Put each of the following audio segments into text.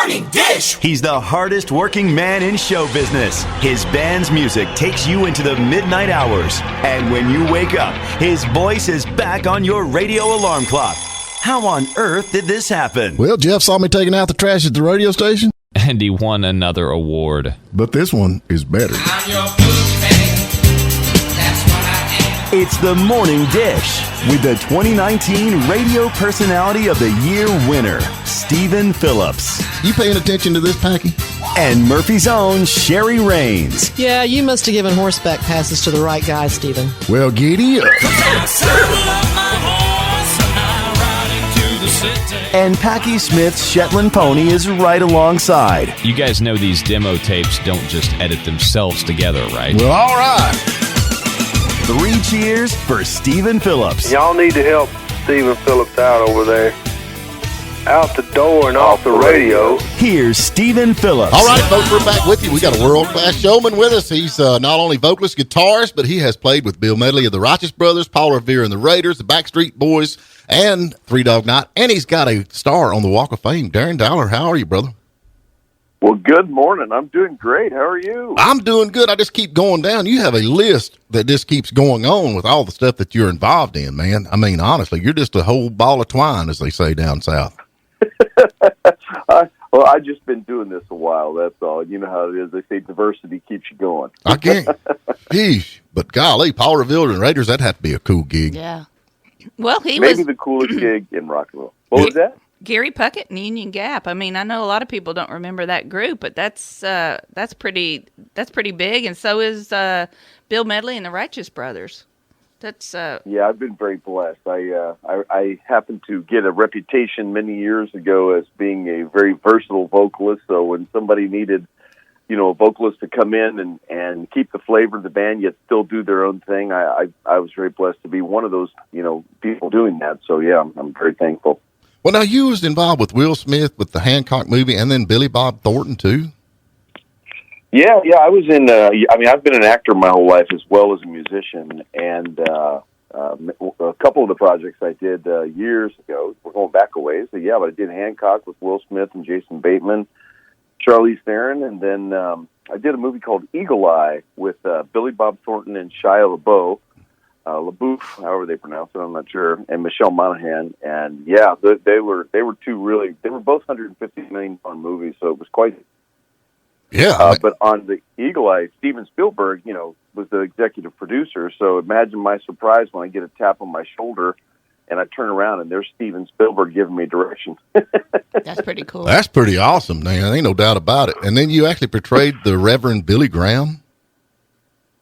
Morning Dish. He's the hardest working man in show business. His band's music takes you into the midnight hours. And when you wake up, his voice is back on your radio alarm clock. How on earth did this happen? Well, Jeff saw me taking out the trash at the radio station. And he won another award. But this one is better. I'm your boogeyman. That's what I am. It's the Morning Dish with the 2019 Radio Personality of the Year winner, Stephen Phillips. You paying attention to this, Packy? And Murphy's own Sherry Raines. Yeah, you must have given horseback passes to the right guy, Stephen. Well, giddy up. And Packy Smith's Shetland pony is right alongside. You guys know these demo tapes don't just edit themselves together, right? Well, all right. 3 cheers for Stephen Phillips. Y'all need to help Stephen Phillips out over there. Out the door and off the radio. Here's Stephen Phillips. All right, folks, we're back with you. We got a world-class showman with us. He's not only vocalist, guitarist, but he has played with Bill Medley of the Righteous Brothers, Paul Revere and the Raiders, the Backstreet Boys, and Three Dog Night. And he's got a star on the Walk of Fame. Darren Dowler, how are you, brother? Well, good morning. I'm doing great. How are you? I'm doing good. I just keep going down. You have a list that just keeps going on with all the stuff that you're involved in, man. I mean, honestly, you're just a whole ball of twine, as they say down south. Well, I've just been doing this a while, that's all. You know how it is. They say diversity keeps you going. I can't. Geez. But golly, Paul Revere and Raiders, that'd have to be a cool gig. Yeah. Well, he Maybe was the coolest gig in rock and roll. What was that? Gary Puckett and Union Gap. I mean, I know a lot of people don't remember that group, but that's pretty big, and so is Bill Medley and the Righteous Brothers. That's Yeah, I've been very blessed. I happened to get a reputation many years ago as being a very versatile vocalist. So when somebody needed, a vocalist to come in and keep the flavor of the band yet still do their own thing, I was very blessed to be one of those people doing that. So yeah, I'm very thankful. Well, now you was involved with Will Smith with the Hancock movie, and then Billy Bob Thornton too. Yeah, I was in. I've been an actor my whole life as well as a musician, and a couple of the projects I did years ago. We're going back a ways, but I did Hancock with Will Smith and Jason Bateman, Charlize Theron, and then I did a movie called Eagle Eye with Billy Bob Thornton and Shia LaBeouf, however they pronounce it, I'm not sure, and Michelle Monaghan, and they were both $150 million movies, so it was quite. Yeah. But on the Eagle Eye, Steven Spielberg, was the executive producer. So imagine my surprise when I get a tap on my shoulder and I turn around and there's Steven Spielberg giving me directions. that's pretty cool. That's pretty awesome, man. Ain't no doubt about it. And then you actually portrayed the Reverend Billy Graham.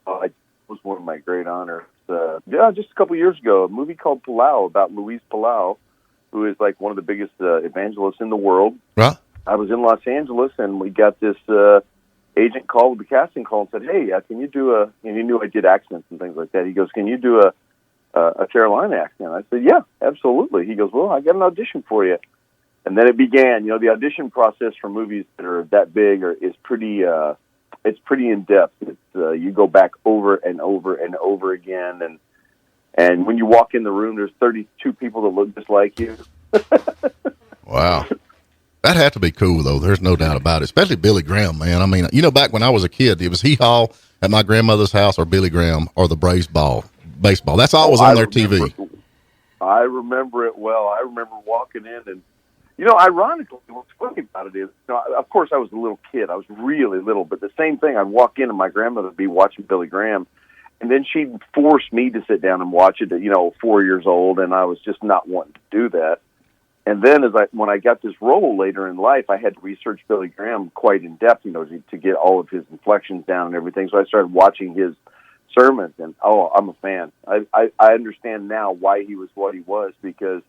It was one of my great honors. Just a couple years ago, a movie called Palau about Luis Palau, who is like one of the biggest evangelists in the world. Right. I was in Los Angeles, and we got this agent call with the casting call and said, "Hey, can you do a?" And he knew I did accents and things like that. He goes, "Can you do a Carolina accent?" I said, "Yeah, absolutely." He goes, "Well, I got an audition for you," and then it began. The audition process for movies that are that big is pretty. It's pretty in depth. It's you go back over and over and over again, and when you walk in the room, there's 32 people that look just like you. Wow. That had to be cool, though. There's no doubt about it, especially Billy Graham, man. I mean, back when I was a kid, it was Hee Haw at my grandmother's house or Billy Graham or the Braves baseball. That's all was on their TV. I remember it well. I remember walking in and, ironically, what's funny about it is, of course I was a little kid. I was really little, but the same thing, I'd walk in and my grandmother would be watching Billy Graham, and then she'd force me to sit down and watch it at, 4 years old, and I was just not wanting to do that. And then when I got this role later in life, I had to research Billy Graham quite in depth, to get all of his inflections down and everything. So I started watching his sermons, and I'm a fan. I understand now why he was what he was, because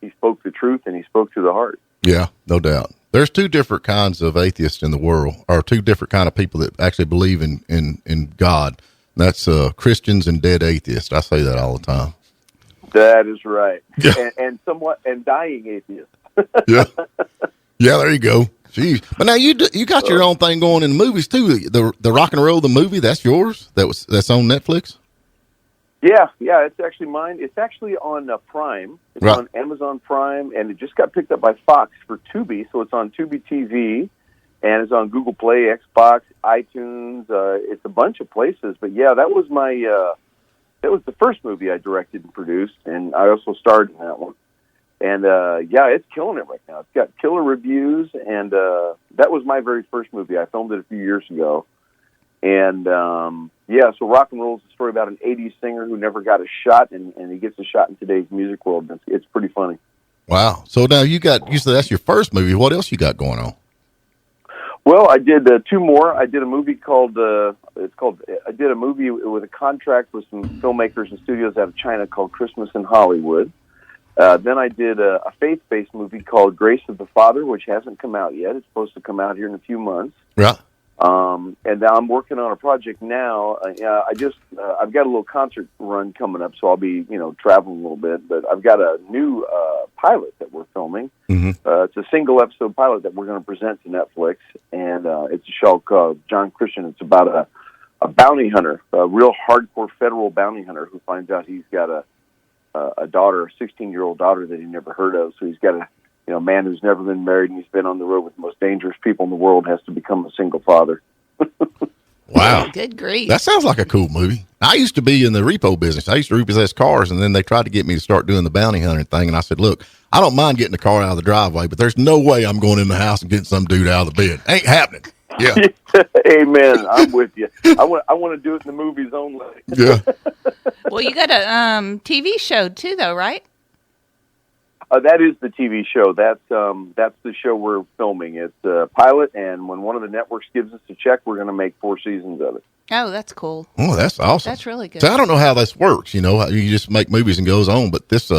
he spoke the truth and he spoke to the heart. Yeah, no doubt. There's two different kinds of atheists in the world, or two different kind of people that actually believe in God. That's Christians and dead atheists. I say that all the time. That is right. Yeah. And dying atheist. Yeah. Yeah, there you go. Jeez. But now you got your own thing going in the movies too. The Rock and Roll, the movie, that's yours? That's on Netflix? Yeah, it's actually mine. It's actually on Prime. It's Right. on Amazon Prime, and it just got picked up by Fox for Tubi, so it's on Tubi TV, and it's on Google Play, Xbox, iTunes. It's a bunch of places. But yeah, that was that was the first movie I directed and produced, and I also starred in that one. And yeah, it's killing it right now. It's got killer reviews, and that was my very first movie. I filmed it a few years ago. And yeah, so Rock and Roll is a story about an 80s singer who never got a shot, and he gets a shot in today's music world. It's pretty funny. Wow. So now you said that's your first movie. What else you got going on? Well, I did two more. I did a movie called I did a movie with a contract with some filmmakers and studios out of China called Christmas in Hollywood. Then I did a faith-based movie called Grace of the Father, which hasn't come out yet. It's supposed to come out here in a few months. Yeah. And now I'm working on a project now. I've got a little concert run coming up, so I'll be, traveling a little bit. But I've got a new pilot that we're filming. Mm-hmm. It's a single episode pilot that we're going to present to Netflix, and it's a show called John Christian. It's about a bounty hunter, a real hardcore federal bounty hunter who finds out he's got a daughter, a 16-year-old daughter that he never heard of. So he's got a man who's never been married and he's been on the road with the most dangerous people in the world has to become a single father. Wow. Good grief. That sounds like a cool movie. I used to be in the repo business. I used to repossess cars, and then they tried to get me to start doing the bounty hunting thing. And I said, look, I don't mind getting the car out of the driveway, but there's no way I'm going in the house and getting some dude out of the bed. Ain't happening. Yeah. Amen. I'm with you. I want to do it in the movies only. Yeah. Well, you got a TV show too, though, right? That is the TV show. That's the show we're filming. It's a pilot, and when one of the networks gives us a check, we're going to make 4 seasons of it. Oh, that's cool. Oh, that's awesome. That's really good. So I don't know how this works. You just make movies and goes on, but this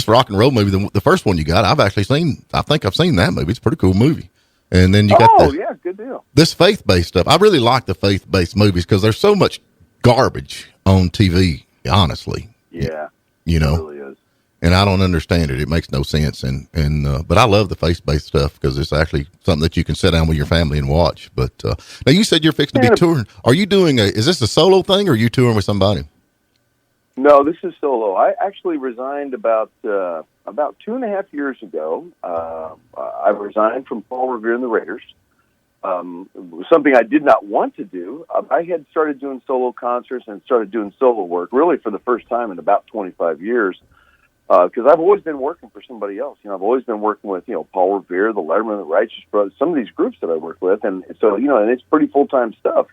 rock and roll movie, the first one you got, I've actually seen. I think I've seen that movie. It's a pretty cool movie. And then you got yeah, good deal. This faith-based stuff. I really like the faith-based movies because there's so much garbage on TV, honestly. Yeah. It really is. And I don't understand it. It makes no sense. But I love the faith-based stuff because it's actually something that you can sit down with your family and watch. But now you said you're fixing to be touring. Are you doing is this a solo thing or are you touring with somebody? No, this is solo. I actually resigned about 2.5 years ago. I resigned from Paul Revere and the Raiders. Something I did not want to do. I had started doing solo concerts and started doing solo work really for the first time in about 25 years. Because I've always been working for somebody else. I've always been working with, Paul Revere, the Lettermen, the Righteous Brothers, some of these groups that I work with. And so, and it's pretty full-time stuff.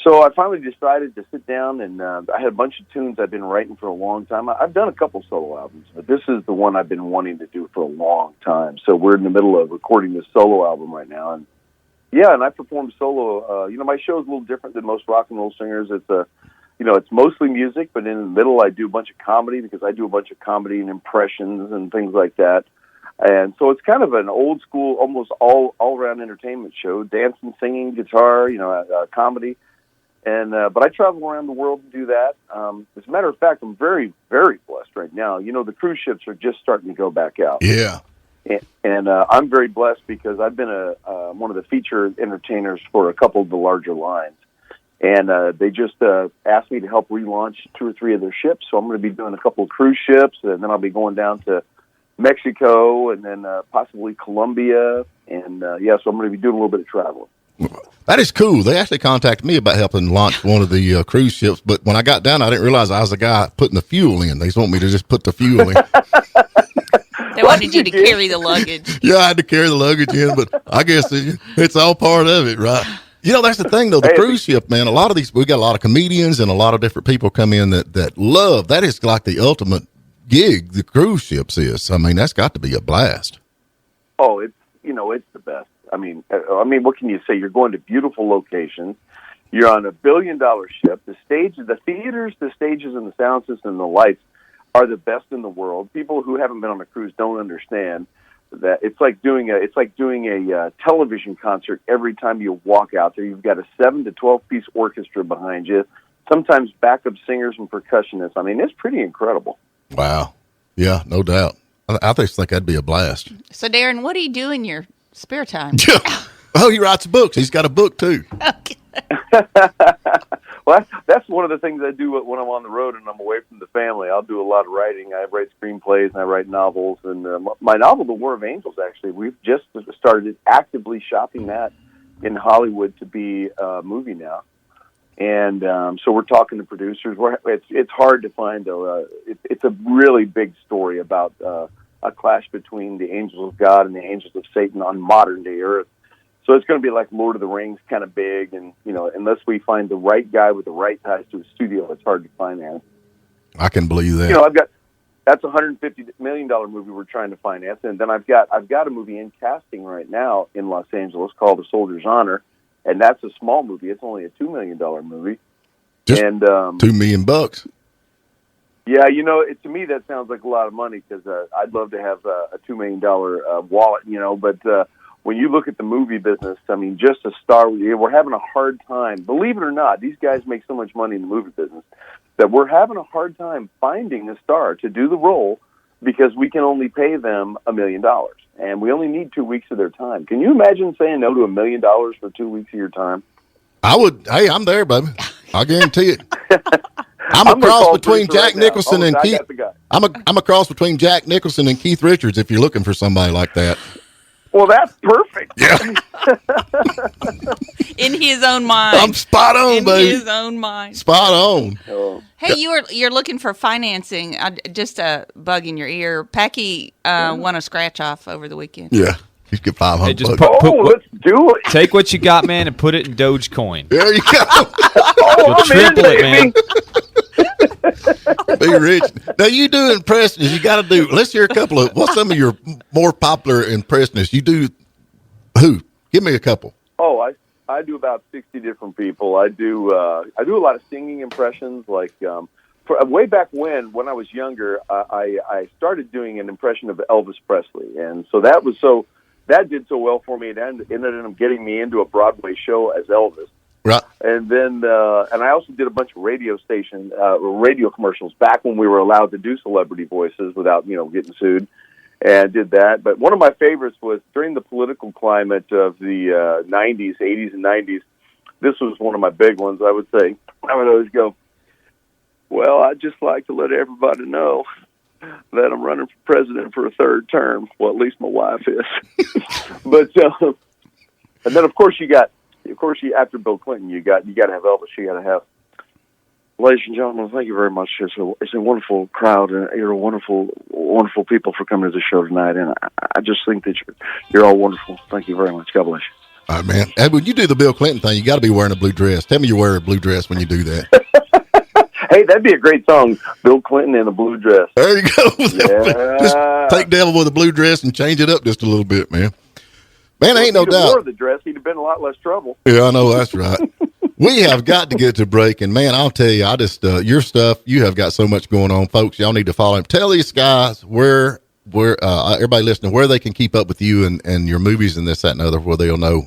So I finally decided to sit down, and I had a bunch of tunes I've been writing for a long time. I've done a couple solo albums, but this is the one I've been wanting to do for a long time. So we're in the middle of recording this solo album right now. And yeah, and I perform solo. My show is a little different than most rock and roll singers. It's it's mostly music, but in the middle I do a bunch of comedy because I do a bunch of comedy and impressions and things like that. And so it's kind of an old school, almost all-around entertainment show, dancing, singing, guitar, comedy. And but I travel around the world and do that. As a matter of fact, I'm very, very blessed right now. The cruise ships are just starting to go back out. Yeah. And I'm very blessed because I've been one of the feature entertainers for a couple of the larger lines. And they just asked me to help relaunch 2 or 3 of their ships. So I'm going to be doing a couple of cruise ships, and then I'll be going down to Mexico and then possibly Colombia. And, so I'm going to be doing a little bit of traveling. That is cool. They actually contacted me about helping launch one of the cruise ships, but when I got down, I didn't realize I was the guy putting the fuel in. They just want me to just put the fuel in. They wanted you to carry the luggage. Yeah, I had to carry the luggage in, but I guess it's all part of it, right? That's the thing, though. The cruise ship, man, we got a lot of comedians and a lot of different people come in that love. That is like the ultimate gig, the cruise ships is. I mean, that's got to be a blast. Oh, it's the best. I mean, what can you say? You're going to beautiful locations. You're on a $1 billion ship. The theaters, the stages, and the sound system, and the lights are the best in the world. People who haven't been on a cruise don't understand that it's like doing a television concert every time you walk out there. You've got a 7 to 12 piece orchestra behind you, sometimes backup singers and percussionists. I mean, it's pretty incredible. Wow. Yeah, no doubt. I just think that'd be a blast. So, Darren, what do you do in your spare time? Oh, he writes books. He's got a book too. Okay. Well, that's one of the things I do when I'm on the road and I'm away from the family. I'll do a lot of writing. I write screenplays and I write novels. And my novel, The War of Angels, actually, we've just started actively shopping that in Hollywood to be a movie now. And so we're talking to producers. It's hard to find, though. It's a really big story about a clash between the angels of God and the angels of Satan on modern-day Earth. So it's going to be like Lord of the Rings, kind of big, and unless we find the right guy with the right ties to a studio, it's hard to finance. I can believe that. That's a $150 million movie we're trying to finance, and then I've got a movie in casting right now in Los Angeles called A Soldier's Honor, and that's a small movie. It's only a $2 million movie. Just and $2 million. Yeah, to me that sounds like a lot of money because I'd love to have a $2 million wallet, but. When you look at the movie business, I mean, just a star, we're having a hard time. Believe it or not, these guys make so much money in the movie business that we're having a hard time finding a star to do the role because we can only pay them $1 million, and we only need 2 weeks of their time. Can you imagine saying no to $1 million for 2 weeks of your time? I would. Hey, I'm there, baby. I guarantee it. I'm a cross between Jack Nicholson and Keith. I'm a cross between Jack Nicholson and Keith Richards. If you're looking for somebody like that. Well, that's perfect. Yeah. In his own mind. I'm spot on, baby. In his own mind. Spot on. Oh. Hey, you're looking for financing. Just a bug in your ear. Packy won a scratch off over the weekend. Yeah. He's get $500. Hey, just let's do it. Take what you got, man, and put it in Dogecoin. There you go. You'll triple it, man. Be rich. Now, you do impressionists. You got to do. Let's hear a couple of. What's some of your more popular impressionists? You do who? Give me a couple. Oh, I do about 60 different people. I do a lot of singing impressions. Like way back when I was younger, I started doing an impression of Elvis Presley, and so that did so well for me. It ended up getting me into a Broadway show as Elvis. Right. And then, and I also did a bunch of radio commercials back when we were allowed to do celebrity voices without, getting sued, and did that. But one of my favorites was during the political climate of the 80s and 90s. This was one of my big ones, I would say. I would always go, well, I'd just like to let everybody know that I'm running for president for a third term. Well, at least my wife is. But, and then, of course, after Bill Clinton, you got to have Elvis. You got to have, ladies and gentlemen, thank you very much. It's a wonderful crowd, and you're a wonderful, wonderful people for coming to the show tonight. And I just think that you're all wonderful. Thank you very much. God bless you. All right, man. Hey, when you do the Bill Clinton thing, you got to be wearing a blue dress. Tell me you wear a blue dress when you do that. Hey, that'd be a great song, Bill Clinton in a blue dress. There you go. Yeah. Just take Devil with a blue dress and change it up just a little bit, man. Man, ain't no doubt. If he wore the dress, he'd have been in a lot less trouble. Yeah, I know. That's right. We have got to get to break, and man, I'll tell you, I just your stuff. You have got so much going on, folks. Y'all need to follow him. Tell these guys where everybody listening where they can keep up with you and your movies and this, that, and other, where they'll know.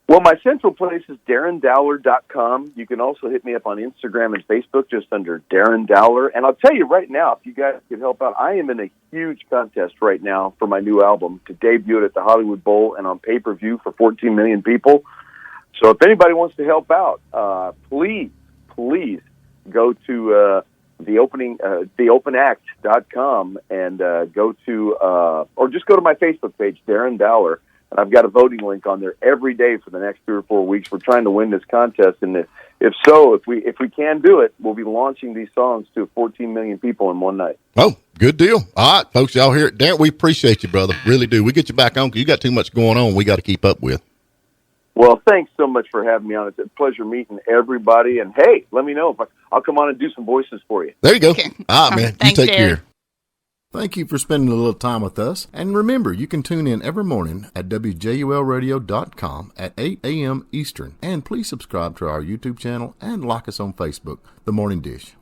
Well, my central place is DarrenDowler.com. You can also hit me up on Instagram and Facebook just under Darren Dowler. And I'll tell you right now, if you guys could help out, I am in a huge contest right now for my new album to debut it at the Hollywood Bowl and on pay-per-view for 14 million people. So if anybody wants to help out, please go to theopenact.com and go to, or just go to my Facebook page, Darren Dowler. And I've got a voting link on there every day for the next 3 or 4 weeks. We're trying to win this contest, and if we can do it, we'll be launching these songs to 14 million people in one night. Oh, good deal. All right, folks, y'all hear it. Darren, we appreciate you, brother. Really do. We get you back on because you got too much going on we got to keep up with. Well, thanks so much for having me on. It's a pleasure meeting everybody. And, hey, let me know if I'll come on and do some voices for you. There you go. Okay. All right, man. Thanks, you take Darren. care. Thank you for spending a little time with us. And remember, you can tune in every morning at WJULradio.com at 8 a.m. Eastern. And please subscribe to our YouTube channel and like us on Facebook, The Morning Dish.